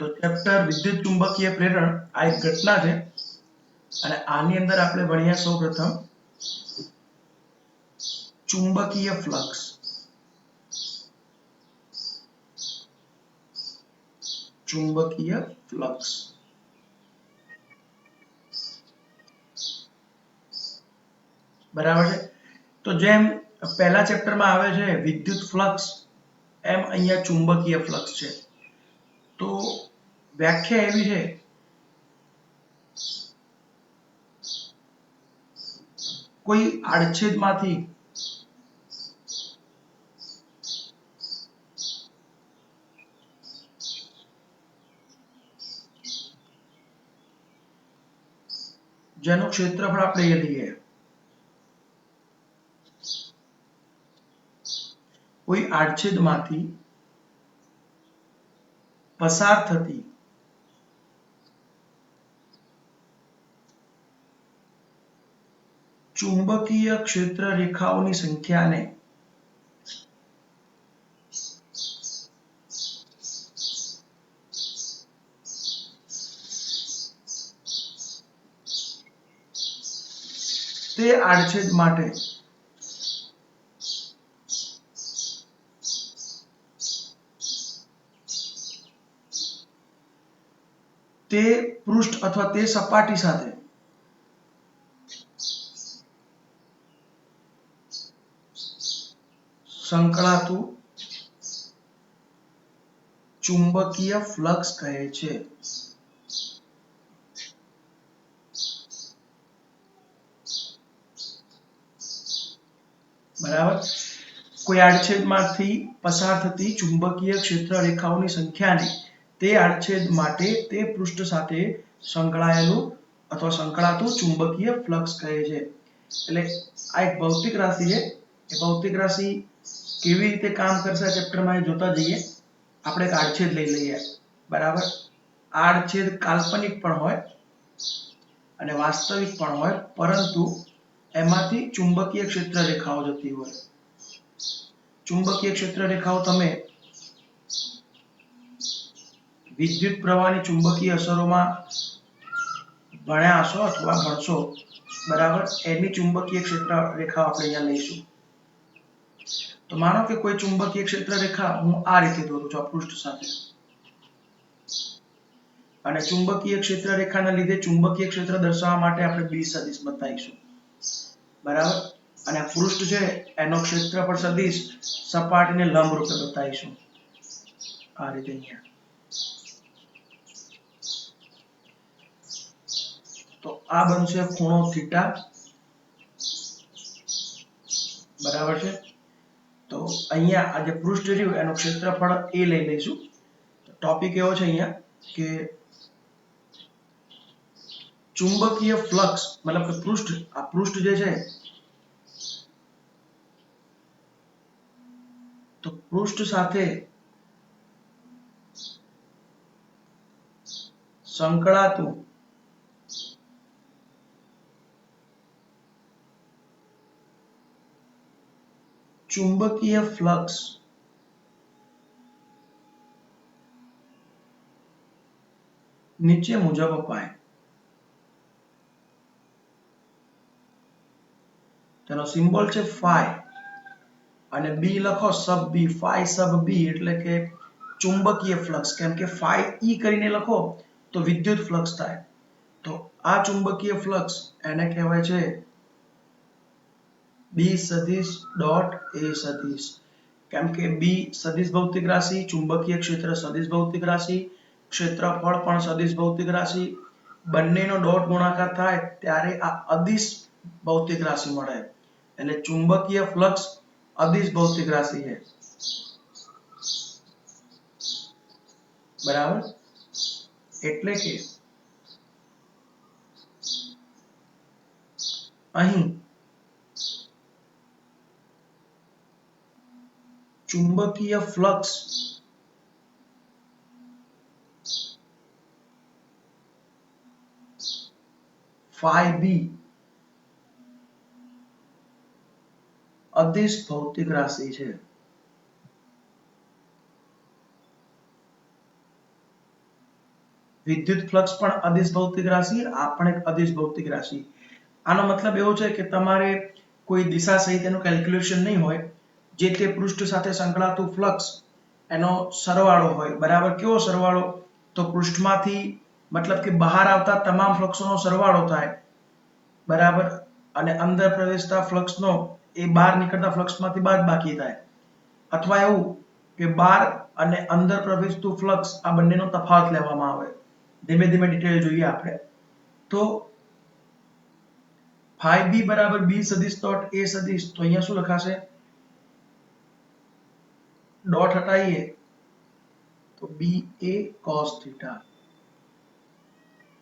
તો ચેપ્ટર વિદ્યુત ચુંબકીય પ્રેરણ આ એક ઘટના છે અને આની અંદર આપણે ભણ્યા સૌપ્રથમ ચુંબકીય ફ્લક્સ. ચુંબકીય ફ્લક્સ બરાબર છે. તો જેમ પહેલા ચેપ્ટરમાં આવે છે વિદ્યુત ફ્લક્સ, એમ અહીંયા ચુંબકીય ફ્લક્સ છે. તો વ્યાખ્યા એવી છે કોઈ આડછેદમાંથી જેનું ક્ષેત્રફળ આપણે લઈએ, કોઈ આડછેદમાંથી પસાર થતી ચુંબકીય ક્ષેત્ર રેખાઓની સંખ્યાને તે આડછેદ માટે તે પૃષ્ઠ અથવા તે સપાટી સાથે સંકળાતું ચુંબકીય ફ્લક્સ કહે છે. બરાબર. કોઈ આડછેદમાંથી પસાર થતી ચુંબકીય ક્ષેત્ર રેખાઓની સંખ્યાને તે આડછેદ માટે તે પૃષ્ઠ સાથે સંકળાયેલું અથવા સંકળાતું ચુંબકીય ફ્લક્સ કહે છે. એટલે આ એક ભૌતિક રાશિ છે. એ ભૌતિક રાશિ કેવી રીતે કામ કરશે આ ચેપ્ટરમાં એ જોતા જઈએ. આપણે એક આડછેદ લઈ લઈએ. બરાબર. આડછેદ કાલ્પનિક પણ હોય અને વાસ્તવિક પણ હોય, પરંતુ એમાંથી ચુંબકીય ક્ષેત્ર રેખાઓ જતી હોય. ચુંબકીય ક્ષેત્ર રેખાઓ તમે વિદ્યુત પ્રવાહની ચુંબકીય અસરોમાં ભણ્યા હશો અથવા ભણશો. બરાબર. એની ચુંબકીય ક્ષેત્ર રેખાઓ આપણે અહીંયા લઈશું. તો માનો કે કોઈ ચુંબકીય ક્ષેત્ર રેખા હું આ રીતે દોરું છું, આ પૃષ્ઠ સાથે, અને ચુંબકીય ક્ષેત્ર રેખાના લીધે ચુંબકીય ક્ષેત્ર દર્શાવવા માટે આપણે બી સદિશ બતાવીશું. બરાબર. અને આ પૃષ્ઠ છે એનો ક્ષેત્રફળ સદિશ સપાટીને લંબ રૂપે બતાવીશું આ રીતે અહીંયા. તો આ બનશે ખૂણો થીટા. બરાબર છે. તો અહીંયા આ જે પૃષ્ઠ રહ્યું એનું ક્ષેત્રફળ એ લઈ લઈશું. ટોપિક એવો છે અહીંયા કે ચુંબકીય ફ્લક્સ મતલબ કે પૃષ્ઠ, આ પૃષ્ઠ જે છે તો પૃષ્ઠ સાથે સંકળાતું ચુંબકીય ફ્લક્સ નીચે મુજબ અપાય. તેનો સિમ્બોલ છે ફાઈ અને બી લખો સબ બી. ફાઈ સબ બી એટલે કે ચુંબકીય ફ્લક્સ. કેમ કે ફાઈ ઈ કરીને લખો તો વિદ્યુત ફ્લક્સ થાય. તો આ ચુંબકીય ફ્લક્સ એને કહેવાય છે બી સદિશ ડોટ એ સદિશ. કેમ કે બી સદિશ ભૌતિક રાશિ, ચુંબકીય ક્ષેત્ર સદિશ ભૌતિક રાશિ, ક્ષેત્રફળ પણ સદિશ ભૌતિક રાશિ, બંનેનો ડોટ ગુણાકાર થાય ત્યારે આ અદિશ ભૌતિક રાશિ મળે. એટલે ચુંબકીય ફ્લક્સ અદિશ ભૌતિક રાશિ છે. બરાબર. એટલે કે અહીં ચુંબકીય ફ્લક્સ ફાઈ બી અદિશ ભૌતિક રાશિ છે. તો આ રીતે લખી શકાય. વિદ્યુત ફ્લક્સ પણ અદિશ ભૌતિક રાશિ, આ પણ એક અદિશ ભૌતિક રાશિ. આનો મતલબ એવો છે કે તમારે કોઈ દિશા સહિત એનું કેલ્ક્યુલેશન નહીં હોય, જે તે પૃષ્ઠ સાથે સંકળાતું ફ્લક્સ એનો સરવાળો હોય. બરાબર, કેવો સરવાળો? તો પૃષ્ઠમાંથી મતલબ કે બહાર આવતા તમામ ફ્લક્સોનો સરવાળો થાય, બરાબર, અને અંદર પ્રવેશતા ફ્લક્સનો એ બહાર નીકળતા ફ્લક્સમાંથી બાદબાકી થાય. અથવા એવું કે બહાર અને અંદર પ્રવેશતું ફ્લક્સ આ બંનેનો તફાવત લેવામાં આવે. ધીમે ધીમે ડિટેલ જોઈએ આપણે. તો phi b બરાબર b સદિશ ડોટ a સદિશ, તો અહીંયા શું લખાશે? ડોટ હટાઈએ તો ba cos theta,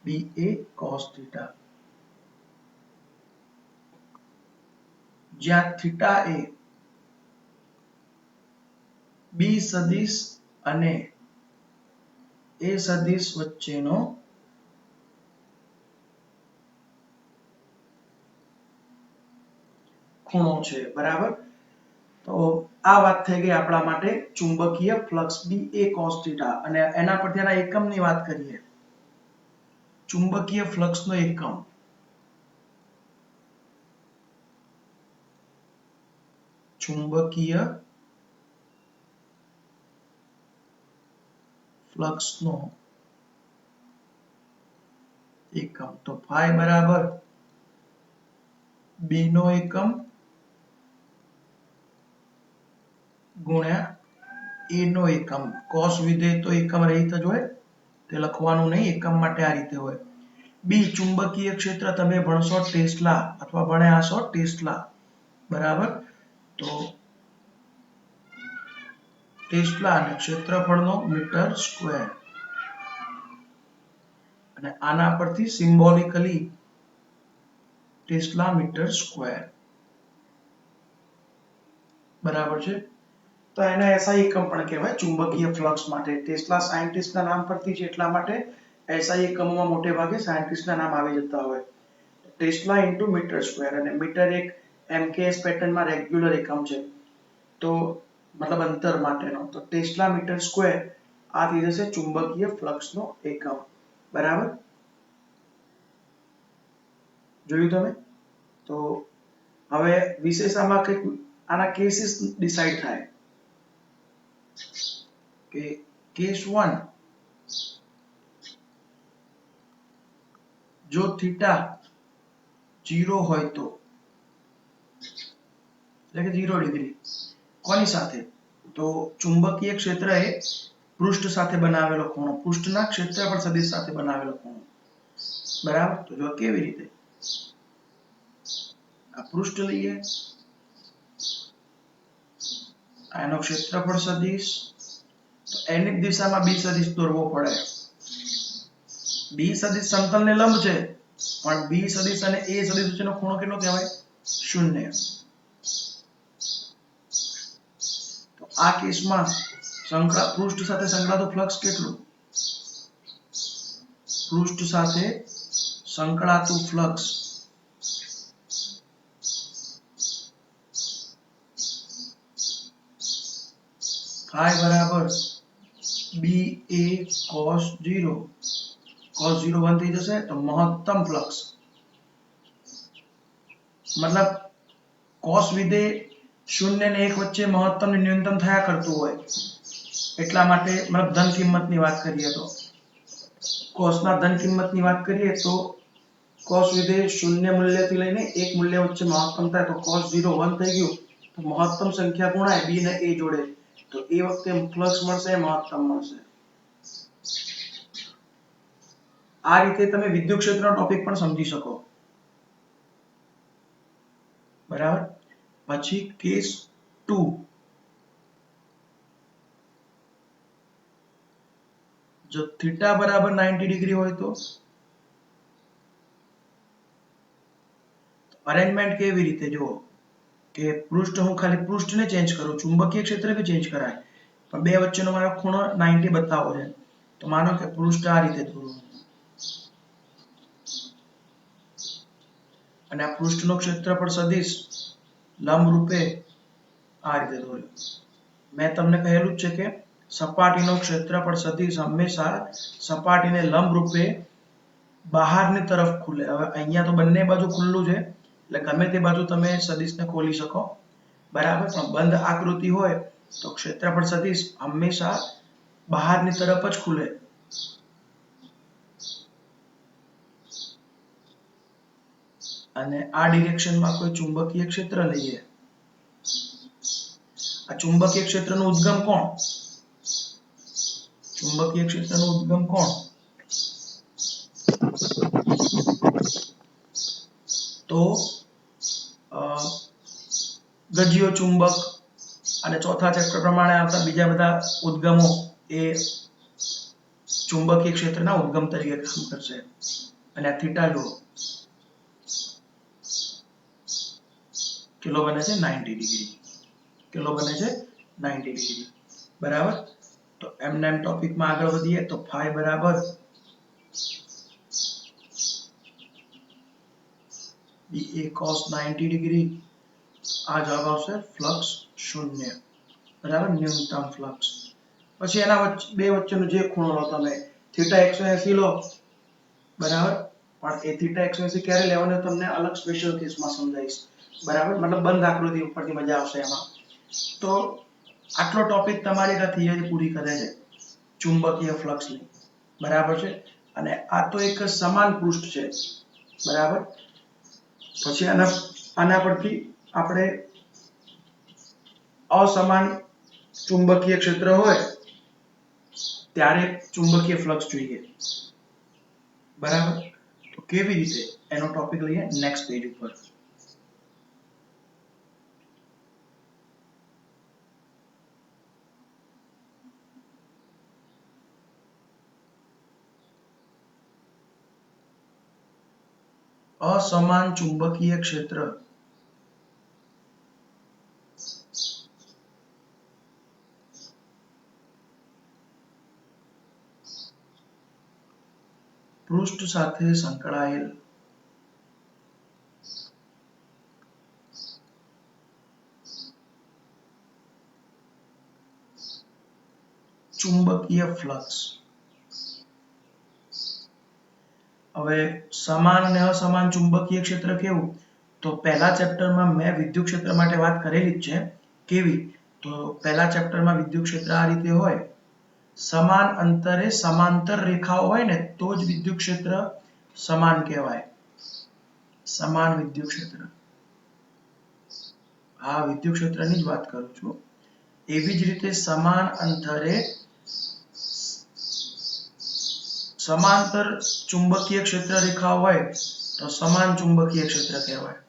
ba cos theta, જ્યાં થીટા એ b સદિશ અને a સદિશ વચ્ચેનો ખૂણો છે. બરાબર, તો આ વાત થઈ ગઈ આપણા માટે ચુંબકીય ફ્લક્સ ba cos theta. અને એના પરથી એના એકમની વાત કરીએ. ચુંબકીય ફ્લક્સનો એકમ ચુંબકીય ફ્લક્સનો એકમ, તો phi બરાબર b નો એકમ ગુણ્યા a નો એકમ. cos વિધેય તો એકમ રહિત જ હોય, તે લખવાનું નહીં, એકમ માટે આ રીતે હોય. b ચુંબકીય ક્ષેત્ર, તમે ભણશો ટેસ્લા અથવા ભણ્યા હશો ટેસ્લા, બરાબર, તો ટેસ્લા અને ક્ષેત્રફળનો મીટર સ્ક્વેર, અને આના પરથી સિમ્બોલિકલી ટેસ્લા મીટર સ્ક્વેર, બરાબર છે. તો એને SI એકમ પણ કહેવાય ચુંબકીય ફ્લક્સ માટે. ટેસ્લા સાયન્ટિસ્ટના નામ પરથી છે, એટલા માટે SI એકમોમાં મોટે ભાગે સાયન્ટિસ્ટના નામ આવી જતા હોય. ટેસ્લા ઇન્ટુ મીટર સ્ક્વેર, અને મીટર એક MKS પેટર્નમાં રેગ્યુલર એકમ છે, તો મતલબ અંતર માટેનો. તો ટેસ્લા મીટર સ્ક્વેર આ થઈ જશે ચુંબકીય ફ્લક્સનો એકમ. બરાબર, જોયું તમે? તો હવે વિશેષામાં કંઈક આના કેસીસ ડિસાઈડ થાય કે કેસ 1, જો થીટા 0 હોય તો, એટલે કે 0 ડિગ્રી, કોની સાથે? તો ચુંબકીય ક્ષેત્ર એ પૃષ્ઠ સાથે બનાવેલો ખૂણો, પૃષ્ઠના ક્ષેત્રફળ સદિશ સાથે બનાવેલો ખૂણો. બરાબર, તો જો કેવી રીતે? આ પૃષ્ઠ લઈએ, આનો ક્ષેત્રફળ સદિશ, તો એની દિશામાં b સદિશ દોરવો પડે. b સદિશ સમતલને લંબ છે, પણ b સદિશ અને a સદિશ વચ્ચેનો ખૂણો કેટલો કહેવાય? 0. તો આ કેસમાં પૃષ્ઠ સાથે સંકળાતું ફ્લક્સ કેટલું? પૃષ્ઠ સાથે સંકળાતું ફ્લક્સ phi બરાબર ba cos 0, cos 0 1 થઈ જશે. તો મહત્તમ ફ્લક્સ મતલબ cos વિધેય 0 અને 1 વચ્ચે મહત્તમ અને ન્યૂનતમ થયા કરતું હોય, એટલા માટે મતલબ ધન કિંમતની વાત કરીએ તો cos ના ધન કિંમતની વાત કરીએ તો cos વિધેય 0 મૂલ્યથી લઈને 1 મૂલ્ય વચ્ચે મહત્તમ થાય. તો cos 0 1 થઈ ગયું, તો મહત્તમ સંખ્યા ગુણાય b અને a જોડે, તો એ વખતે ફ્લક્સ મળશે, મહત્તમ મળશે. આ રીતે તમે વિદ્યુત ક્ષેત્રનો ટોપિક પણ સમજી શકો. બરાબર, પછી કેસ 2, જો થીટા બરાબર 90 ડિગ્રી હોય તો અરેન્જમેન્ટ કેવી રીતે? જુઓ કે પૃષ્ઠ, હું ખાલી પૃષ્ઠને ચેન્જ કરું, ચુંબકીય ક્ષેત્ર બી ચેન્જ કરાય, પણ બે વચ્ચેનો મારો ખૂણો 90 બતાવો છે, તો માનો કે પૃષ્ઠ આ રીતે દોરું, અને આ પૃષ્ઠનો ક્ષેત્રફળ સદિશ લંબ રૂપે આ રીતે દોર્યો. મેં તમને કહેલું જ છે કે સપાટીનો ક્ષેત્રફળ સદિશ હંમેશા સપાટીને લંબ રૂપે બહારની તરફ ખુલે. હવે અહીંયા તો બંને બાજુ ખુલ્લું છે એટલે ગમે તે બાજુ તમે સદિશને ખોલી શકો, બરાબર. પણ બંધ આકૃતિ હોય તો ક્ષેત્રફળ સદિશ હંમેશા બહારની તરફ જ ખુલે. અને આ ડિરેક્શનમાં કોઈ ચુંબકીય ક્ષેત્ર લઈએ. આ ચુંબકીય ક્ષેત્રનો ઉદ્ગમ કોણ? ચુંબકીય ક્ષેત્રનો ઉદ્ગમ કોણ? તો ગજ્યો ચુંબક અને ચોથા ચેપ્ટર પ્રમાણે આવતા બીજા બધા ઉદ્ગમો એ ચુંબકીય ક્ષેત્રના ઉદ્ગમ તરીકે કામ કરશે. અને આ થીટા લો કેટલો બને છે 90 ડિગ્રી. કેટલો બને છે 90 ડિગ્રી, બરાબર. તો એમના એમ ટોપિકમાં આગળ વધીએ તો phi બરાબર BA cos 90 ડિગ્રી. આ જવાબ આવશે ફ્લક્સ 0, બરાબર, ન્યૂનતમ ફ્લક્સ. પછી એના બે વચ્ચેનો જે ખૂણો લો તમે, થીટા 180 લો, બરાબર. પણ એ થીટા 180 ક્યારે લેવાનો તમને અલગ સ્પેશિયલ કેસમાં સમજાવીશ, બરાબર. મતલબ બંધ આકૃતિ ઉપરથી મજા આવશે એમાં. તો આટલો ટોપિક તમારી આ થિયરી પૂરી કરે છે ચુંબકીય ફ્લક્સની, બરાબર છે. અને આ તો એક સમાન પૃષ્ઠ છે, બરાબર. પછી આના પરથી આપણે અસમાન ચુંબકીય ક્ષેત્ર હોય ત્યારે ચુંબકીય ફ્લક્સ જોઈએ, બરાબર. તો કેવી રીતે એનો ટોપિક લઈએ નેક્સ્ટ પેજ ઉપર. અસમાન ચુંબકીય ક્ષેત્ર પૃષ્ઠ સાથે સંકળાયેલ ચુંબકીય ફ્લક્સ. હવે સમાન અને અસમાન ચુંબકીય ક્ષેત્ર કેવું? તો પહેલા ચેપ્ટરમાં મેં વિદ્યુત ક્ષેત્ર માટે વાત કરેલી જ છે. કેવી? તો પહેલા ચેપ્ટરમાં વિદ્યુત ક્ષેત્ર આ રીતે હોય, સમાન અંતરે સમાંતર રેખાઓ હોય ને તો જ વિદ્યુત ક્ષેત્ર સમાન કહેવાય. સમાન વિદ્યુત ક્ષેત્ર. આ વિદ્યુત ક્ષેત્રની જ વાત કરું છું. એવી જ રીતે સમાન અંતરે સમાંતર ચુંબકીય ક્ષેત્ર રેખાઓ હોય તો સમાન ચુંબકીય ક્ષેત્ર કહેવાય.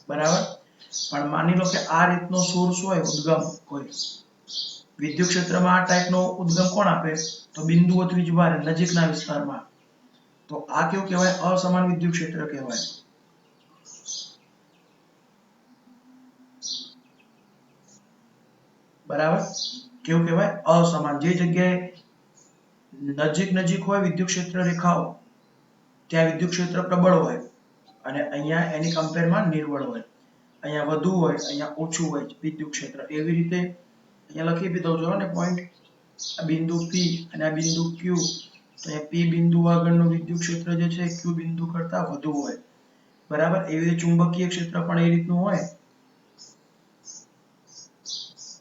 બરાબર. પણ માની લો કે આ રીતનો સોર્સ હોય, ઉદ્ગમ હોય વિદ્યુત ક્ષેત્રમાં, આ ટાઈપનો ઉદ્ગમ કોણ આપે? તો બિંદુઓ ત્રિજ્વારે નજીકના વિસ્તારમાં. તો આ કેવું કહેવાય? અસમાન વિદ્યુત ક્ષેત્ર કહેવાય. બરાબર. કેવું કહેવાય? અસમાન. જે જગ્યાએ નજીક હોય વિદ્યુત ક્ષેત્ર રેખાઓ ત્યાં વિદ્યુત ક્ષેત્ર પ્રબળ હોય અને અહીંયા એની કમ્પેરમાં નિર્બળ હોય. અહીંયા વધુ હોય, અહીંયા ઓછું હોય વિદ્યુત ક્ષેત્ર. એવી રીતે અહીંયા લખી બી દઉં છો ને પોઈન્ટ. આ બિંદુ P અને આ બિંદુ Q. તો અહીંયા P બિંદુ આગળનું વિદ્યુત ક્ષેત્ર જે છે Q બિંદુ કરતા વધુ હોય, બરાબર. એવી રીતે ચુંબકીય ક્ષેત્ર પણ એ રીતનું હોય,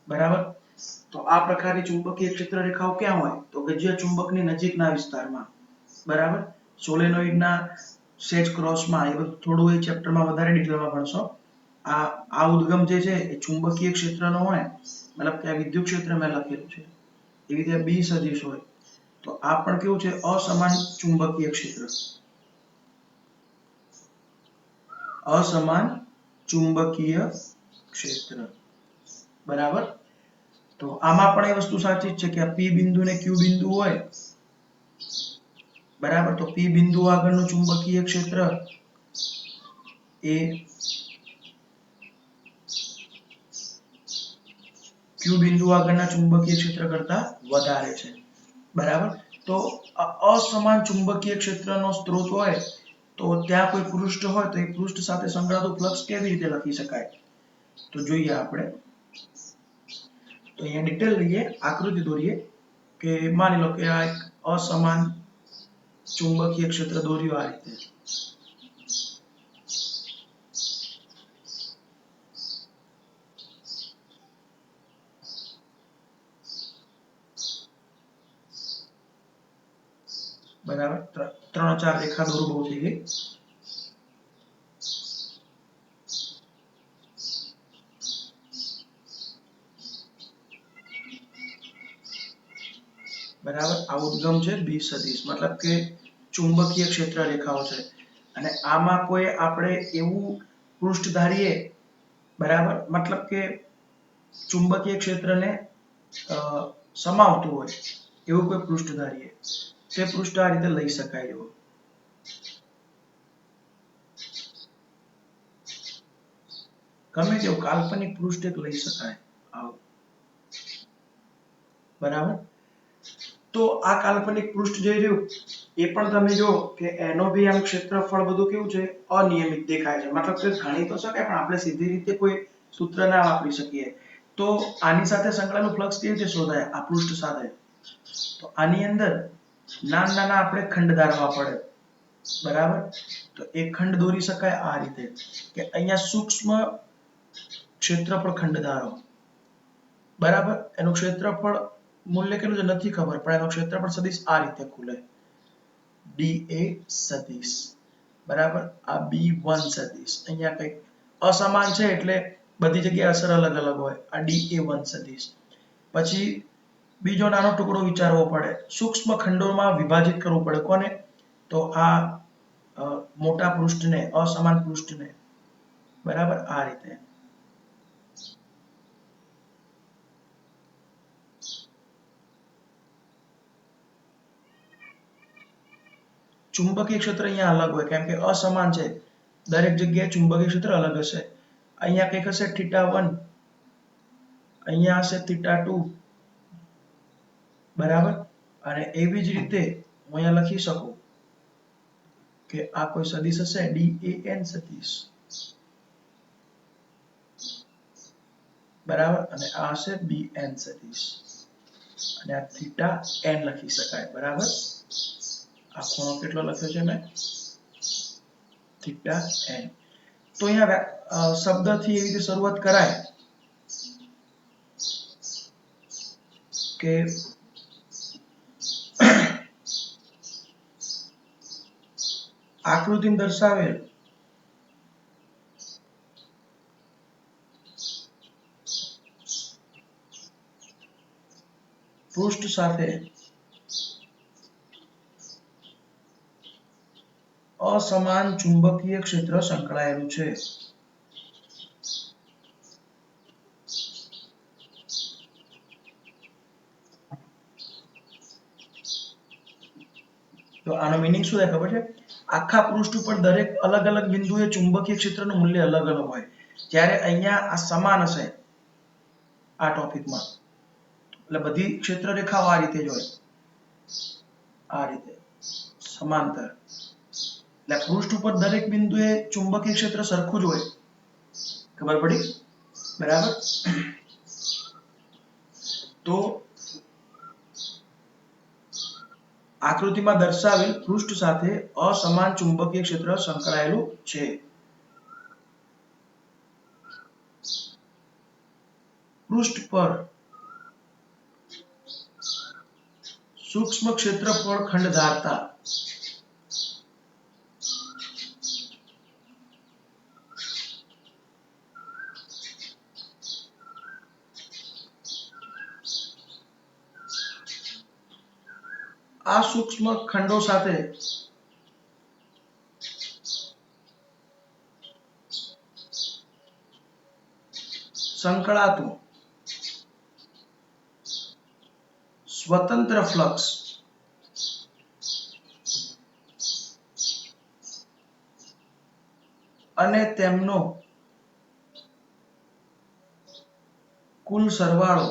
બરાબર. તો આ પ્રકારની ચુંબકીય ક્ષેત્ર રેખાઓ ક્યાં હોય? તો ગજ્ય ચુંબકની નજીકના વિસ્તારમાં, બરાબર. સોલેનોઇડના સેજ ક્રોસમાં. એ બધું થોડું એ ચેપ્ટરમાં વધારે ડિટેલમાં ભણશો. આ ઉદ્ગમ જે છે એ ચુંબકીય ક્ષેત્રનો હોય, મતલબ કે આ વિદ્યુત ક્ષેત્ર મેં લખેલું છે એવી રીતે બી સદિશ હોય. તો આ પણ કેવું છે? અસમાન ચુંબકીય ક્ષેત્ર. અસમાન ચુંબકીય ક્ષેત્ર, બરાબર. તો આમાં પણ એ વસ્તુ સાચી જ છે કે આ P બિંદુ ને Q બિંદુ હોય, બરાબર. તો P બિંદુ આગળનું ચુંબકીય ક્ષેત્ર એ Q બિંદુ આગળના ચુંબકીય ક્ષેત્ર કરતા વધારે છે, બરાબર. તો અસમાન ચુંબકીય ક્ષેત્રનો સ્ત્રોત હોય તો ત્યાં કોઈ પૃષ્ઠ હોય તો એ પૃષ્ઠ સાથે સંકળાતું ફ્લક્સ કેવી રીતે લખી શકાય? તો જોઈએ આપણે. તો અહીંયા ડિટેલ લઈએ, આકૃતિ દોરીએ કે માની લો કે આ એક અસમાન ચુંબકીય ક્ષેત્ર દોર્યું આ રીતે. બરાબર, 3-4 રેખા દોરું, બહુ થઈ ગઈ. બરાબર, આ ઉદ્ગમ છે બી સદિશ, મતલબ કે ચુંબકીય ક્ષેત્ર રેખાઓ છે. અને આમાં કોઈ આપણે એવું પૃષ્ઠ ધારીએ, બરાબર, મતલબ કે ચુંબકીય ક્ષેત્રને સમાવતું હોય એવું કોઈ પૃષ્ઠ ધારીએ, તે પૃષ્ઠ આ રીતે લઈ શકાય. એવું ગમે તેવું કાલ્પનિક પૃષ્ઠ એક લઈ શકાય આવું. બરાબર, તો આ કાલ્પનિક પૃષ્ઠ જે રહ્યું એ પણ તમે જો કે એનો બી આમ ક્ષેત્રફળ બધું કેવું છે, અનિયમિત દેખાય છે. મતલબ કે ગણી તો શકાય પણ આપણે સીધી રીતે કોઈ સૂત્ર ના વાપરી શકીએ. તો આની સાથે સંકળાયેલું ફ્લક્સ કેવી રીતે શોધાય? આ પૃષ્ઠ સાથે. તો આની અંદર નાના નાના આપણે ખંડ ધારવા પડે. બરાબર, તો એક ખંડ દોરી શકાય આ રીતે કે અહીંયા સૂક્ષ્મ ક્ષેત્રફળ ખંડ ધારો. બરાબર, એનું ક્ષેત્રફળ મૂલ્ય કેટલું છે નથી ખબર, પણ એનો ક્ષેત્રફળ સદિશ આ રીતે ખુલે, dA સદિશ. બરાબર, આ B1 સદિશ. અહીંયા કંઈક અસમાન છે એટલે બધી જગ્યાએ અસર અલગ અલગ હોય. આ dA1 સદિશ. પછી બીજો નાનો ટુકડો વિચારવો પડે, સૂક્ષ્મ ખંડોમાં વિભાજિત કરવું પડે. કોને? તો આ મોટા પૃષ્ઠને, અસમાન પૃષ્ઠને. બરાબર, આ રીતે. ચુંબકીય ક્ષેત્ર અહીંયા અલગ હોય કેમ કે અસમાન છે. દરેક જગ્યાએ ચુંબકીય ક્ષેત્ર અલગ હશે. અહીંયા કંઈક હશે θ1, અહીંયા હશે θ2. બરાબર, અને એવી જ રીતે હું અહીંયા લખી શકું કે આ કોઈ સદિશ હશે DAN સદિશ. બરાબર, અને આ હશે BN સદિશ, અને આ θN લખી શકાય. બરાબર, આ ખૂણો કેટલો લખ્યો છે મેં? θN. તો અહીંયા શબ્દથી એવી રીતે શરૂઆત કરાય કે આકૃતિમાં દર્શાવેલ પૃષ્ઠ સાથે અસમાન ચુંબકીય ક્ષેત્ર સંકળાયેલું છે. તો આનો મીનિંગ શું થાય ખબર છે? આખા પૃષ્ઠ ઉપર દરેક અલગ અલગ બિંદુએ ચુંબકીય ક્ષેત્રનું મૂલ્ય અલગ અલગ હોય. જ્યારે અહીંયા આ સમાન હશે આ ટોપિકમાં, એટલે બધી ક્ષેત્ર રેખાઓ આ રીતે જ હોય, આ રીતે સમાંતર. એટલે પૃષ્ઠ ઉપર દરેક બિંદુએ ચુંબકીય ક્ષેત્ર સરખું જ હોય. ખબર પડી? બરાબર, તો આકૃતિમાં દર્શાવેલ પૃષ્ઠ સાથે અસમાન ચુંબકીય ક્ષેત્ર સંકળાયેલું છે. પૃષ્ઠ પર સૂક્ષ્મ ક્ષેત્રફળ ખંડ ધારતા આ સૂક્ષ્મ ખંડો સાથે સંકળાતું સ્વતંત્ર ફ્લક્સ અને તેમનો કુલ સરવાળો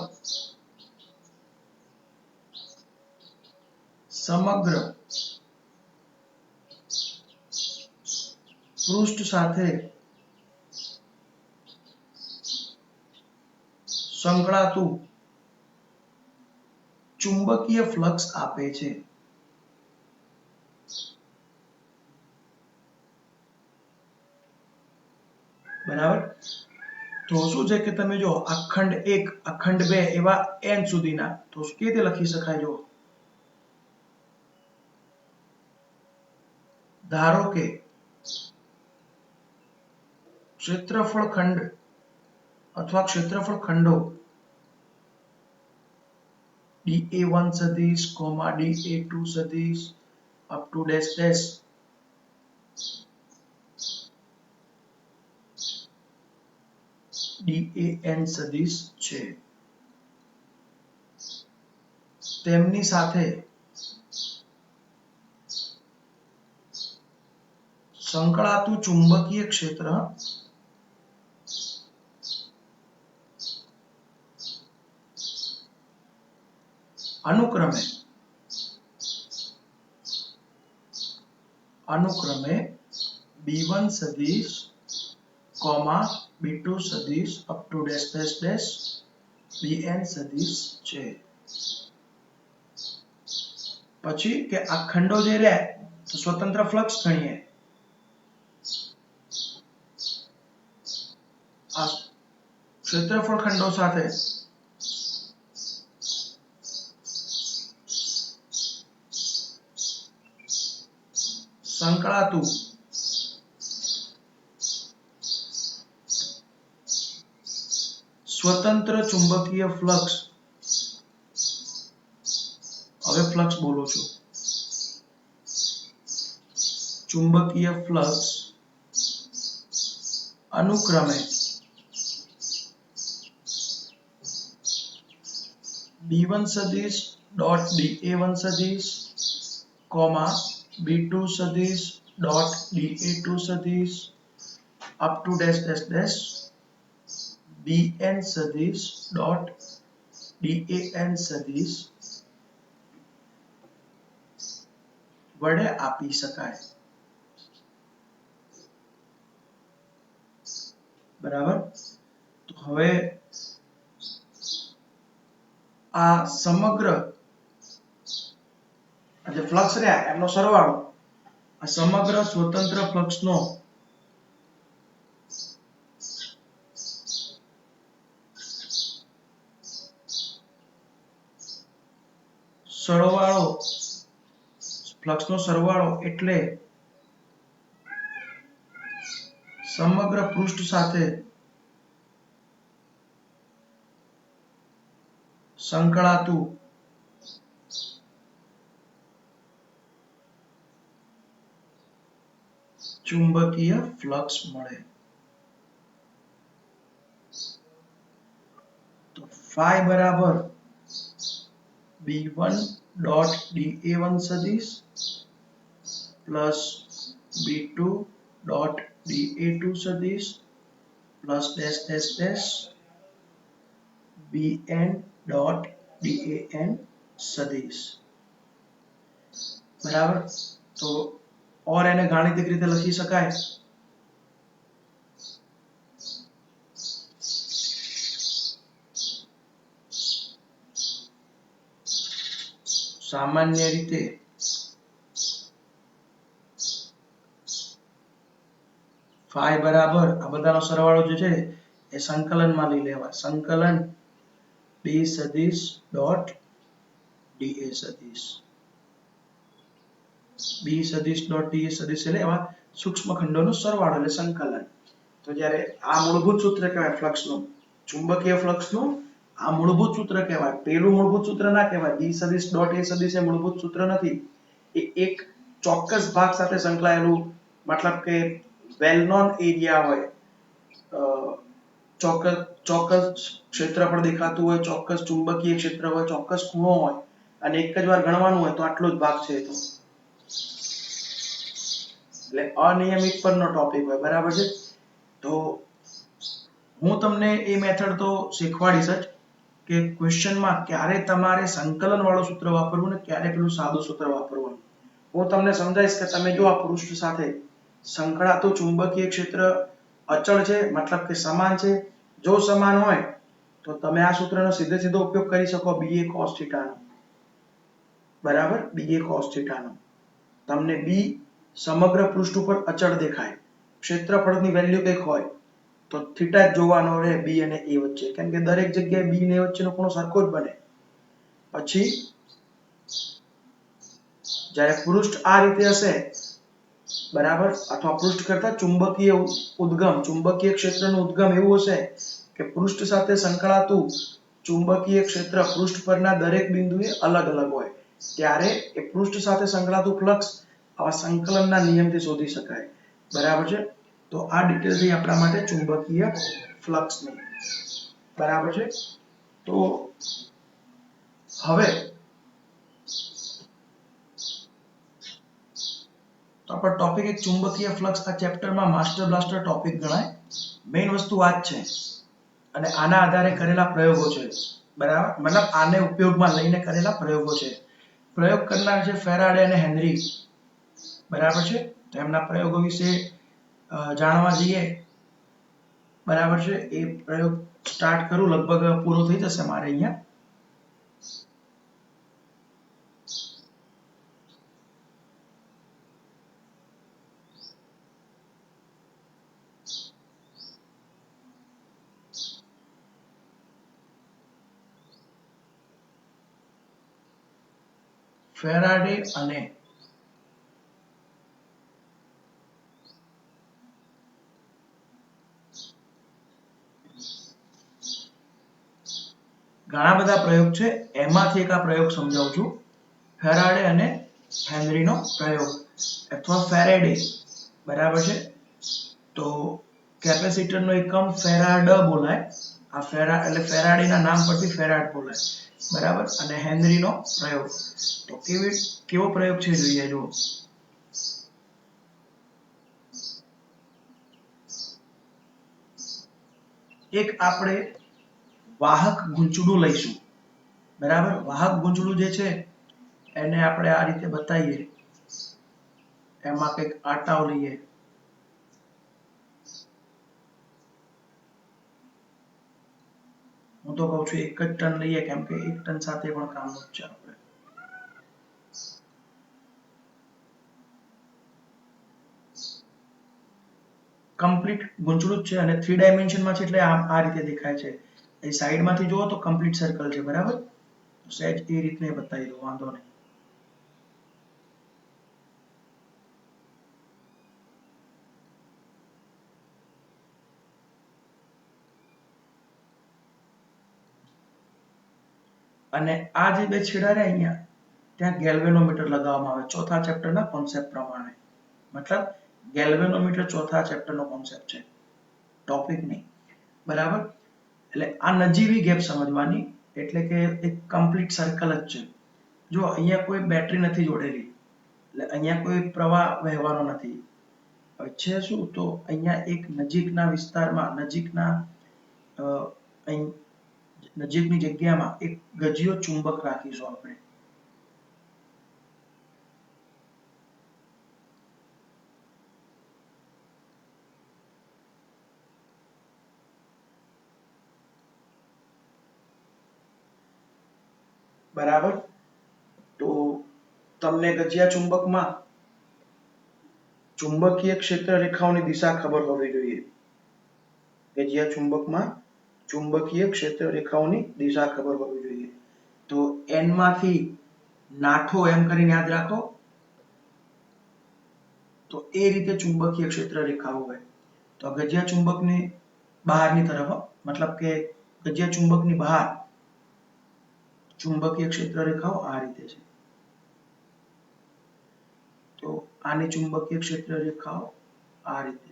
સમગ્ર પૃષ્ઠ સાથે સંકળાતું ચુંબકીય ફ્લક્સ આપે છે. બરાબર. તો શું છે કે તમે જો અખંડ 1 અખંડ 2 એવા n સુધીના તો કેવી રીતે લખી શકાય? જો ધારો કે ક્ષેત્રફળ ખંડ અથવા ક્ષેત્રફળ ખંડો dA1 સદિશ, dA2 સદિશ up to dash dash DAN સદિશ છે. તેમની સાથે સંકળાતું ચુંબકીય ક્ષેત્ર અનુક્રમે B1 સદિશ, B2 સદિશ up to dash dash dash BN સદિશ છે. પછી કે આ ખંડો જે રહે તો સ્વતંત્ર ફ્લક્સ ગણીએ. આ ક્ષેત્રફળ ખંડો સાથે સંકળાતું સ્વતંત્ર ચુંબકીય ફ્લક્સ, હવે ફ્લક્સ બોલું છું, ચુંબકીય ફ્લક્સ અનુક્રમે B1 સદિશ ડોટ DA1 સદિશ, B2 સદિશ ડોટ DA2 સદિશ up to dash dash dash BN સદિશ ડોટ DAN સદિશ વડે આપી શકાય. બરાબર. તો હવે આ સમગ્ર જે ફ્લક્સ રહ્યા એમનો સરવાળો, આ સમગ્ર સ્વતંત્ર ફ્લક્સનો સરવાળો એટલે સમગ્ર પૃષ્ઠ સાથે સંકળાતું ચુંબકીય ફ્લક્સ મળે. તો phi બરાબર B1 ડોટ DA1 સદિશ પ્લસ B2 ડોટ DA2 સદિશ plus dash dash dash BN dot DAN સદિશ. બરાબર. તો और એને ગાણિતિક રીતે લખી શકાય. સામાન્ય રીતે phi બરાબર આ બધાનો સરવાળો જે છે એ સંકલનમાં લઈ લેવા. સંકલન D સદિશ ડોટ DA સદિશ, B સદિશ ડોટ DA સદિશ એટલે એવા સૂક્ષ્મ ખંડોનો સરવાળો એટલે સંકલન. તો જ્યારે આ મૂળભૂત સૂત્ર કહેવાય ફ્લક્સનું, ચુંબકીય ફ્લક્સનું આ મૂળભૂત સૂત્ર કહેવાય. પેલું મૂળભૂત સૂત્ર ના કહેવાય. B સદિશ ડોટ A સદિશ એ મૂળભૂત સૂત્ર નથી. એ એક ચોક્કસ ભાગ સાથે સંકળાયેલું, મતલબ કે વેલ નોન એરિયા હોય, ચોક્કસ ક્ષેત્રફળ દેખાતું હોય, ચોક્કસ ચુંબકીય ક્ષેત્ર હોય, ચોક્કસ ખૂણો હોય અને એક જ વાર ગણવાનું હોય તો આટલો જ ભાગ છે. તો એટલે અનિયમિત પરનો ટોપિક હોય. બરાબર છે. તો હું તમને એ મેથડ તો શીખવાડીશ જ કે ક્વેશ્ચનમાં ક્યારે તમારે સંકલન વાળું સૂત્ર વાપરવું ને ક્યારે પેલું સાદું સૂત્ર વાપરવું. હું તમને સમજાવીશ કે તમે જો આ પૃષ્ઠ સાથે સંકળાતું ચુંબકીય ક્ષેત્ર અચળ છે, મતલબ કે સમાન છે. જો સમાન હોય તો તમે આ સૂત્રનો સીધે સીધો ઉપયોગ કરી શકો ba cos θ નો. બરાબર, ba cos θ નો. તમને b સમગ્ર પૃષ્ઠ ઉપર અચળ દેખાય, ક્ષેત્રફળની વેલ્યુ કંઈક હોય તો થીટા જ જોવાનો રહે b અને a વચ્ચે, કેમ કે દરેક જગ્યાએ b અને a વચ્ચેનો ખૂણો સરખો જ બને. પછી જ્યારે પૃષ્ઠ આ રીતે હશે, બરાબર, અથવા પૃષ્ઠ કરતા ચુંબકીય ઉદ્ગમ, ચુંબકીય ક્ષેત્રનું ઉદ્ગમ એવું હશે કે પૃષ્ઠ સાથે સંકળાતું ચુંબકીય ક્ષેત્ર પૃષ્ઠ પરના દરેક બિંદુએ અલગ અલગ હોય, ત્યારે એ પૃષ્ઠ સાથે સંકળાતું ફ્લક્સ આવા સંકલનના નિયમથી શોધી શકાય. બરાબર છે. તો આ ડિટેલ થઈ આપણા માટે ચુંબકીય ફ્લક્સની. બરાબર છે. તો હવે તો આપણો ટોપિક એક ચુંબકીય ફ્લક્સ આ ચેપ્ટરમાં માસ્ટર બ્લાસ્ટર ટોપિક ગણાય. મેઇન વસ્તુ આ જ છે અને આના આધારે કરેલા પ્રયોગો છે. બરાબર, મતલબ આને ઉપયોગમાં લઈને કરેલા પ્રયોગો છે. પ્રયોગ કરનાર છે ફેરાડે અને હેનરી. બરાબર છે. તો એમના પ્રયોગો વિશે જાણવા જઈએ. બરાબર છે. એ પ્રયોગ સ્ટાર્ટ કરું, લગભગ પૂરો થઈ જશે મારે અહીંયા. ફેરાડે અને ઘણા બધા પ્રયોગ છે, એમાંથી એક આ પ્રયોગ સમજાવું છું. ફેરાડે અને હેનરીનો પ્રયોગ અથવા ફેરેડે. બરાબર છે. તો કેપેસિટરનો એકમ ફેરાડ બોલાય. આ ફેરા એટલે ફેરાડેના નામ પરથી ફેરાડ બોલાય. બરાબર, અને હેનરીનો પ્રયોગ. તો કેવો પ્રયોગ છે જોઈએ જુઓ. એક આપણે વાહક ગૂંચળું લઈશું. બરાબર, વાહક ગૂંચળું જે છે એને આપણે આ રીતે બતાવીએ. એમાં કંઈક આટાઓ લઈએ. હું તો કહું છું 1 જ ટન લઈએ, કેમ કે 1 ટન સાથે પણ કામનું જ છે આપણે. કમ્પ્લીટ ગૂંચળું જ છે અને 3 ડાયમેન્શનમાં છે, એટલે આ રીતે દેખાય છે. એ સાઈડમાંથી જુઓ તો કમ્પ્લીટ સર્કલ છે. બરાબર, સહેજ એ રીતને બતાવી દો, વાંધો નહીં. અને આ જે બે છેડા રહ્યા અહીંયા, ત્યાં ગેલ્વેનોમીટર લગાવવામાં આવે ચોથા ચેપ્ટરના કોન્સેપ્ટ પ્રમાણે. મતલબ ગેલ્વેનોમીટર ચોથા ચેપ્ટરનો કોન્સેપ્ટ છે, ટોપિક નહીં. બરાબર, એટલે આ નજીવી ગેપ સમજવાની, એટલે કે એક કમ્પ્લીટ સર્કલ જ છે. જો અહીંયા કોઈ બેટરી નથી જોડેલી, એટલે અહીંયા કોઈ પ્રવાહ વહેવાનો નથી. હવે છે શું, તો અહીંયા એક નજીકના વિસ્તારમાં, નજીકની જગ્યામાં એક ગજિયો ચુંબક રાખીશું આપણે. બરાબર, તો તમને ગજિયા ચુંબકમાં ચુંબકીય ક્ષેત્ર રેખાઓની દિશા ખબર હોવી જોઈએ. ગજિયા ચુંબકમાં ચુંબકીય ક્ષેત્ર રેખાઓની દિશા ખબર હોવી જોઈએ. તો n માંથી નાઠો એમ કરીને યાદ રાખો. તો એ રીતે ચુંબકીય ક્ષેત્ર રેખાઓ હોય. તો ગજિયા ચુંબકની બહારની તરફ, મતલબ કે ગજિયા ચુંબકની બહાર ચુંબકીય ક્ષેત્ર રેખાઓ આ રીતે છે. તો આની ચુંબકીય ક્ષેત્ર રેખાઓ આ રીતે.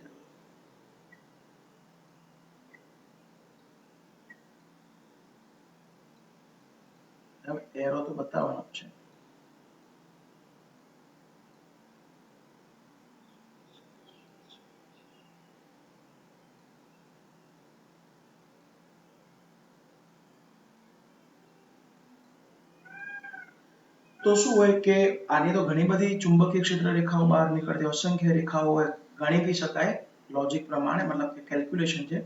એરો તો બતાવવાનો છે. તો શું હોય કે આની તો ઘણી બધી ચુંબકીય ક્ષેત્ર રેખાઓ બહાર નીકળતી, અસંખ્ય રેખાઓ હોય, ગણી બી શકાય લોજિક પ્રમાણે, મતલબ કે કેલ્ક્યુલેશન છે,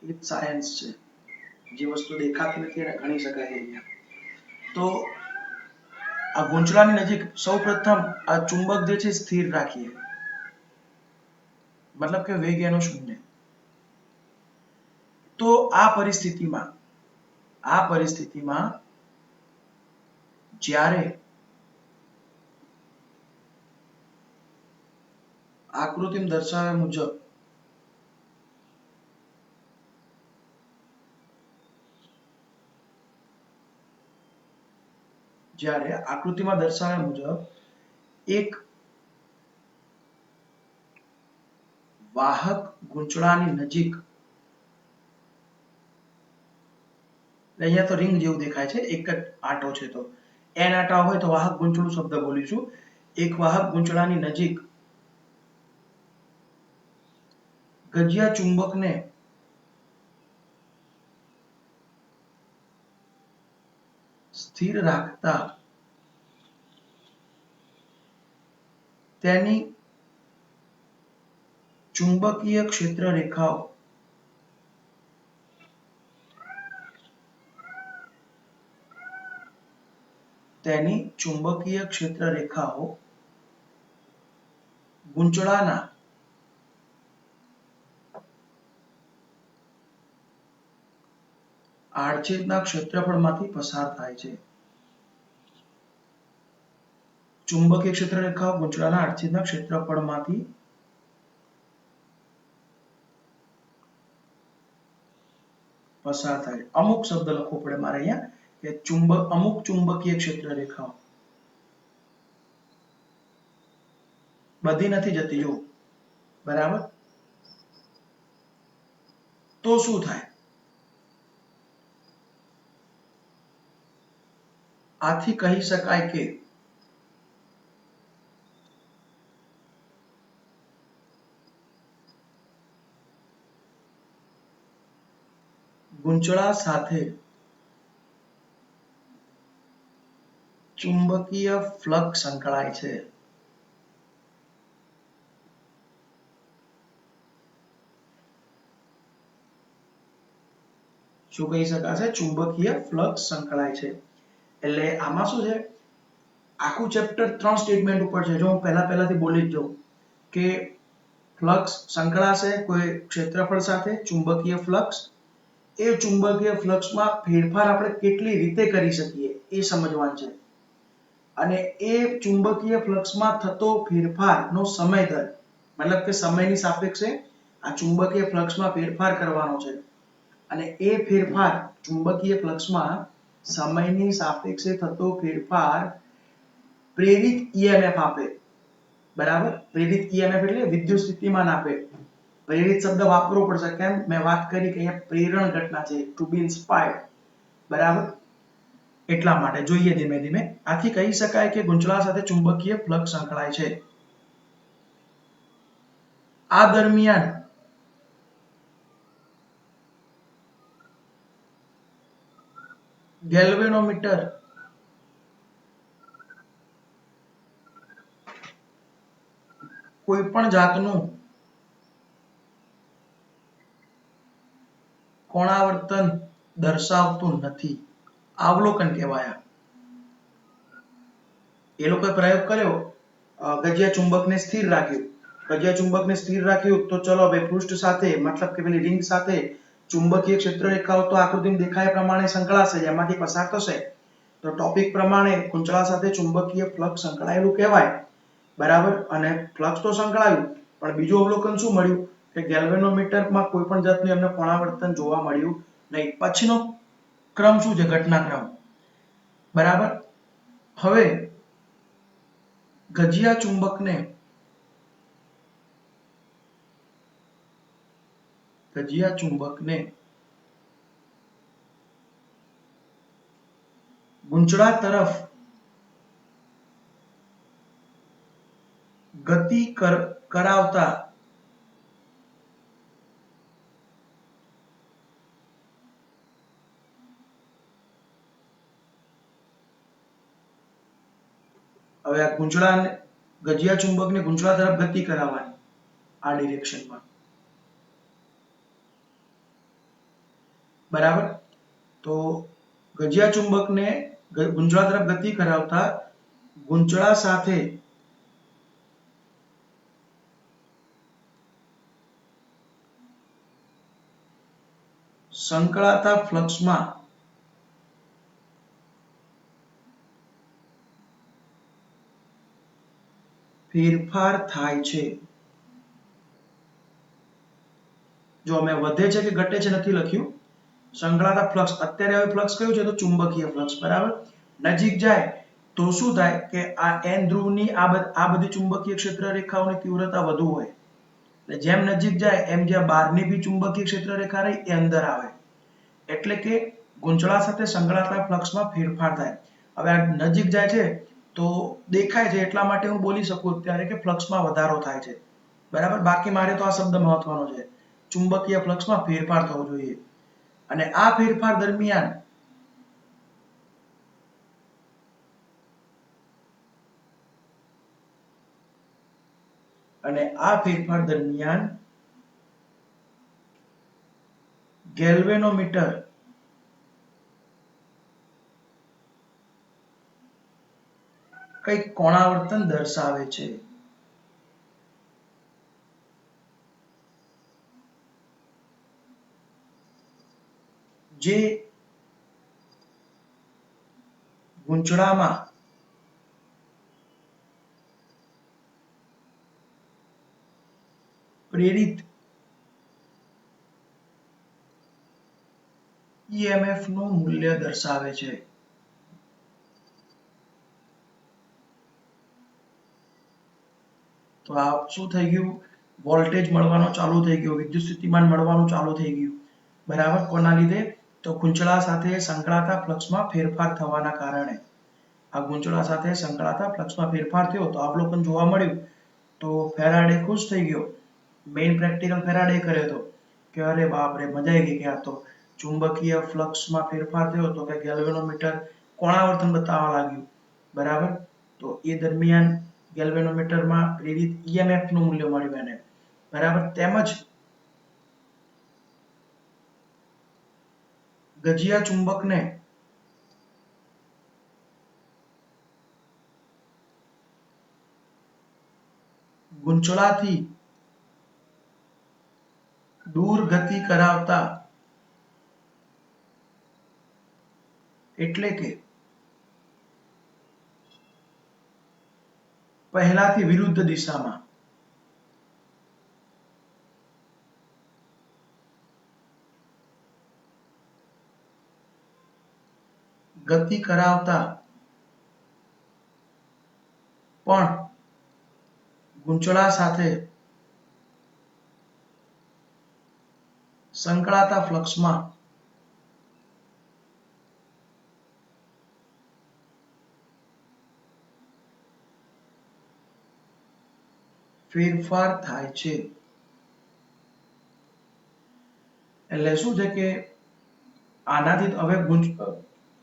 એ સાયન્સ છે. જે વસ્તુ દેખાતી નથી એને ગણી શકાય. તો આ ગૂંચળાની નજીક સૌપ્રથમ આ ચુંબક જે છે સ્થિર રાખીએ, મતલબ કે વેગ એનો શૂન્ય. તો આ પરિસ્થિતિમાં જ્યારે આકૃતિમાં દર્શાવ્યા મુજબ એક વાહક ગૂંચળાની નજીક, અહીંયા તો રિંગ જેવું દેખાય છે, એક જ આંટો છે, તો n આંટા હોય તો વાહક ગૂંચળું શબ્દ બોલીશું. એક વાહક ગૂંચળાની નજીક ગજિયા ચુંબકને સ્થિર રાખતા તેની ચુંબકીય ક્ષેત્ર રેખાઓ ગૂંચળાના આડછેદના ક્ષેત્રફળમાંથી પસાર થાય છે. ચુંબકીય ક્ષેત્ર રેખાઓ ગૂંચળાના આડછેદના ક્ષેત્રફળમાંથી પસાર થાય. અમુક શબ્દ લખવો પડે મારે અહીંયા કે અમુક ચુંબકીય ક્ષેત્ર રેખાઓ, બધી નથી જતી, જો બરાબર. તો શું થાય? આથી કહી શકાય કે ગૂંચળા સાથે ચુંબકીય ફ્લક્સ સંકળાય છે. શું કહી શકાશે? ચુંબકીય ફ્લક્સ સંકળાય છે. એટલે આમાં શું છે, આખું ચેપ્ટર 3 સ્ટેટમેન્ટ ઉપર છે. જો હું પહેલાથી બોલી જ જાઉં કે ફ્લક્સ સંકળાશે કોઈ ક્ષેત્રફળ સાથે, ચુંબકીય ફ્લક્સ. એ ચુંબકીય ફ્લક્સમાં ફેરફાર આપણે કેટલી રીતે કરી શકીએ એ સમજવાનું છે. અને એ ચુંબકીય ફ્લક્સમાં થતો ફેરફારનો સમય દર, મતલબ કે સમયની સાપેક્ષે આ ચુંબકીય ફ્લક્સમાં ફેરફાર કરવાનો છે. અને એ ફેરફાર ચુંબકીય ફ્લક્સમાં સમયની સાપેક્ષે થતો ફેરફાર પ્રેરિત EMF આપે. બરાબર. પ્રેરિત EMF એટલે વિદ્યુત સ્થિતિમાન આપે. પ્રેરિત શબ્દ વાપરવો પડશે. કેમ? મેં વાત કરી કે અહીંયા પ્રેરણ ઘટના છે, ટુ બી ઇન્સ્પાયર્ડ. બરાબર. એટલા માટે જોઈએ ધીમે ધીમે. આથી કહી શકાય કે ગૂંચળા સાથે ચુંબકીય ફ્લક્સ સંકળાય છે. આ દરમિયાન ગેલ્વેનોમીટર કોઈ પણ જાતનું કોણાવર્તન દર્શાવતું નથી. અવલોકન કહેવાય. એ લોકોએ પ્રયોગ કર્યો, ગજિયા ચુંબકને સ્થિર રાખ્યું. ગજિયા ચુંબકને સ્થિર રાખ્યું તો ચલો ભાઈ પૃષ્ઠ સાથે, મતલબ કે પેલી રિંગ સાથે ચુંબકીય ક્ષેત્ર રેખાઓ તો આકૃતિમાં દેખાય પ્રમાણે સંકળાશે, એમાંથી પસાર થશે. તો ટોપિક પ્રમાણે ગૂંચળા સાથે ચુંબકીય ફ્લક્સ સંકળાયેલું કહેવાય. બરાબર. અને ફ્લક્સ તો સંકળાયું, પણ બીજું અવલોકન શું મળ્યું કે ગેલ્વેનોમીટરમાં કોઈ પણ જાતનું એમને કોણાવર્તન જોવા મળ્યું નહીં. પછીનો ક્રમ શું છે? ઘટનાક્રમ. બરાબર. હવે ગજિયા ચુંબકને ગૂંચળા તરફ ગતિ કરાવતા હવે આ ગૂંચળાને ગજિયા ચુંબકને ગુંચળા તરફ ગતિ કરાવવાની આ ડિરેક્શનમાં, બરાબર. તો ગજિયા ચુંબકને ગુંચળા તરફ ગતિ કરાવતા ગુંચળા સાથે સંકળાતા ફ્લક્સમાં ફેરફાર થાય છે. જો અમે વધે છે કે ઘટે છે નથી લખ્યું. સંકળાતા ફ્લક્સ, અત્યારે હવે ફ્લક્સ કયું છે તો ચુંબકીય ફ્લક્સ, બરાબર. નજીક જાય તો શું થાય કે આ n ધ્રુવની આ બધી ચુંબકીય ક્ષેત્ર રેખાઓની તીવ્રતા વધુ હોય. એટલે જેમ નજીક જાય એમ જ્યાં બહારની બી ચુંબકીય ક્ષેત્ર રેખા રહી એ અંદર આવે. એટલે કે ગુંચળા સાથે સંકળાતા ફ્લક્સમાં ફેરફાર થાય. હવે આ નજીક જાય છે તો દેખાય છે એટલા માટે હું બોલી શકું અત્યારે કે ફ્લક્સમાં વધારો થાય છે, બરાબર. બાકી મારે તો આ શબ્દ મહત્વનો છે, ચુંબકીય ફ્લક્સમાં ફેરફાર થવો જોઈએ. અને આ ફેરફાર દરમિયાન ગેલ્વેનોમીટર કઈક કોણાવર્તન દર્શાવે છે. જે ગુંચળામાં પ્રેરિત EMF નું મૂલ્ય દર્શાવે છે. તો આ શું થઈ ગયું, વોલ્ટેજ મળવાનો ચાલુ થઈ ગયો, વિદ્યુત સ્થિતિમાન મળવાનું ચાલુ થઈ ગયું, બરાબર. કોના લીધે તો ગુંચળા સાથે સંકળાતા ફ્લક્સમાં ફેરફાર થવાના કારણે. આ ગુંચળા સાથે સંકળાતા ફ્લક્સમાં ફેરફાર થયો તો અવલોકન જોવા મળ્યું. તો ફેરાડે ખુશ થઈ ગયો, મેઇન પ્રેક્ટિકલ ફેરાડે કર્યો હતો કે અરે બાપ રે મજા આવી ગઈ કે આ તો ચુંબકીય ફ્લક્સમાં ફેરફાર થયો તો કે ગેલ્વેનોમીટર કોણાવર્તન બતાવવા લાગ્યું, બરાબર. તો એ દરમિયાન ગેલ્વેનોમીટરમાં પ્રેરિત EMF નું મૂલ્ય મળ્યું એને, બરાબર. તેમજ ગજિયા ચુંબકને ગુંચળાથી દૂર ગતિ કરાવતા, એટલે કે પહેલાથી વિરુદ્ધ દિશામાં ગતિ કરાવતા પણ ગુંચળા સાથે સંકળાતા ફ્લક્સમાં ફેરફાર થાય છે. એટલે શું છે કે આનાથી હવે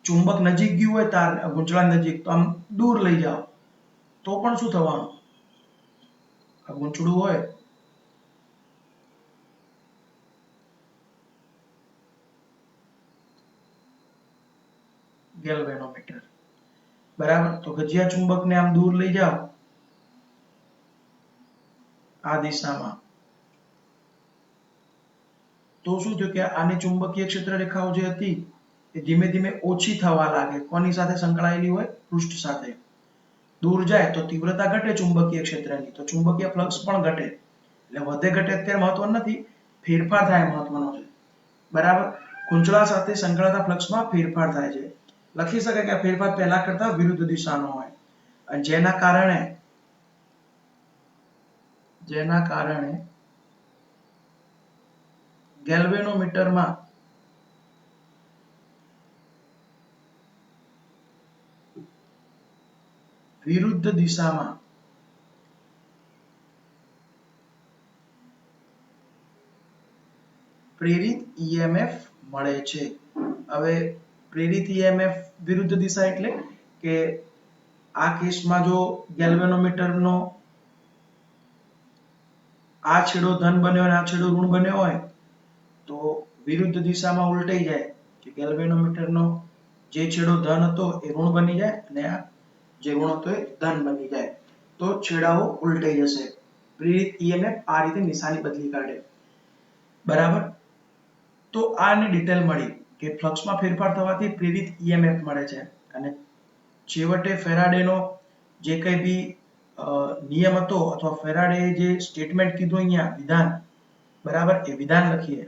ચુંબક નજીક ગયું હોય તાર ગુંચળા નજીક તો આમ દૂર લઈ જાઓ તો પણ શું થવાનું, આ ગુંચળું હોય ગેલ્વેનોમીટર, બરાબર. તો ગજિયા ચુંબકને આમ દૂર લઈ જાઓ આ દિશામાં તો શું થયું કે આની ચુંબકીય ક્ષેત્ર રેખાઓ જે હતી એ ધીમે ધીમે ઓછી થવા લાગે. કોની સાથે સંકળાયેલી હોય, પૃષ્ઠ સાથે. દૂર જાય તો તીવ્રતા ઘટે ચુંબકીય ક્ષેત્રની, તો ચુંબકીય ફ્લક્સ પણ ઘટે. એટલે વધે ઘટે અત્યારે મહત્વનું નથી, ફેરફાર થાય મહત્વનો છે, બરાબર. ગુંચળા સાથે સંકળાતા ફ્લક્સમાં ફેરફાર થાય છે. લખી શકાય કે આ ફેરફાર પહેલા કરતા વિરુદ્ધ દિશાનો હોય અને જેના કારણે ગેલ્વેનોમીટરમાં વિરુદ્ધ દિશામાં પ્રેરિત EMF મળે છે. હવે પ્રેરિત EMF વિરુદ્ધ દિશા એટલે કે આ કેસમાં જો ગેલ્વેનોમીટરનો આ છેડો ધન બન્યો અને આ છેડો ઋણ બન્યો હોય તો વિરુદ્ધ દિશામાં ઉલટાઈ જાય કે ગેલ્વેનોમીટરનો જે છેડો ધન હતો એ ઋણ બની જાય અને આ જે ઋણ હતો એ ધન બની જાય તો છેડાઓ ઉલટાઈ જશે. પ્રેરિત EMF આ રીતે નિશાની બદલી કાઢે. બરાબર. તો આની ડિટેલ મળી કે ફ્લક્સમાં ફેરફાર થવાથી પ્રેરિત EMF મળે છે અને છેવટે ફેરાડેનો જે કંઈ બી નિયમ હતો અથવા ફેરાડે જે સ્ટેટમેન્ટ કીધું અહીંયા વિધાન, બરાબર, એ વિધાન લખીએ.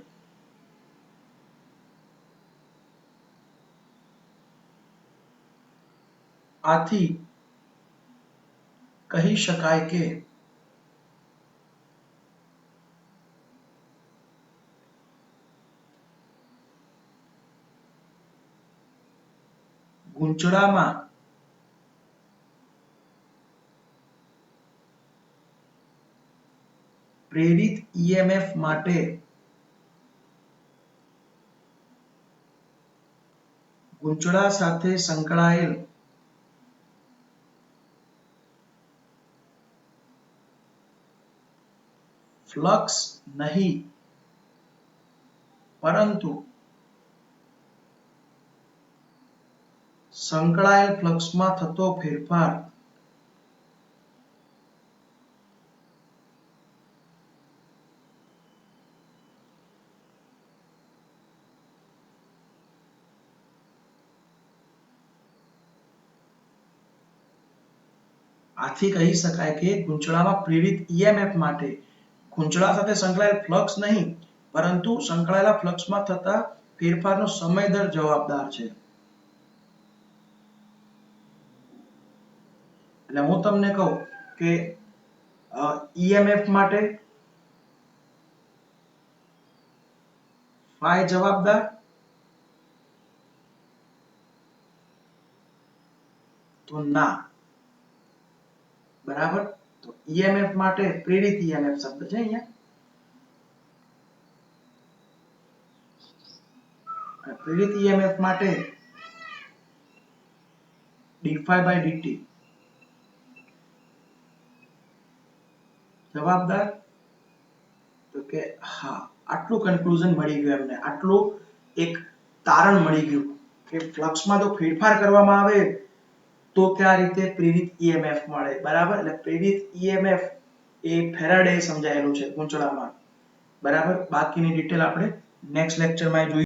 આથી કહી શકાય કે ગૂંચળામાં પ્રેરિત EMF માટે ગૂંચળા સાથે સંકળાયેલ ફ્લક્સ નહીં પરંતુ સંકળાયેલ ફ્લક્સમાં થતો ફેરફાર આથી કહી શકાય કે ગૂંચળામાં પ્રેરિત EMF માટે ગૂંચળા સાથે સંકળાયેલ ફ્લક્સ નહીં પરંતુ સંકળાયેલા ફ્લક્સમાં થતા ફેરફારનો સમય દર જવાબદાર છે. એટલે હું તમને કહું કે EMF માટે phi જવાબદાર, તો ના. બરાબર. તો EMF માટે પ્રેરિત EMF શબ્દ છે અહીંયા. પ્રેરિત EMF માટે d∅dt જવાબદાર. તો કે હા, આટલું કન્ક્લુઝન મળી ગયું એમને, આટલું એક તારણ મળી ગયું કે ફ્લક્સમાં જો ફેરફાર કરવામાં આવે તો કયા રીતે પ્રેરિત EMF મળે. બરાબર. એટલે પ્રેરિત EMF એ ફેરાડે સમજાયેલું છે ગૂંચળામાં. બરાબર. બાકીની ડિટેલ આપણે નેક્સ્ટ લેક્ચરમાં જોઈએ.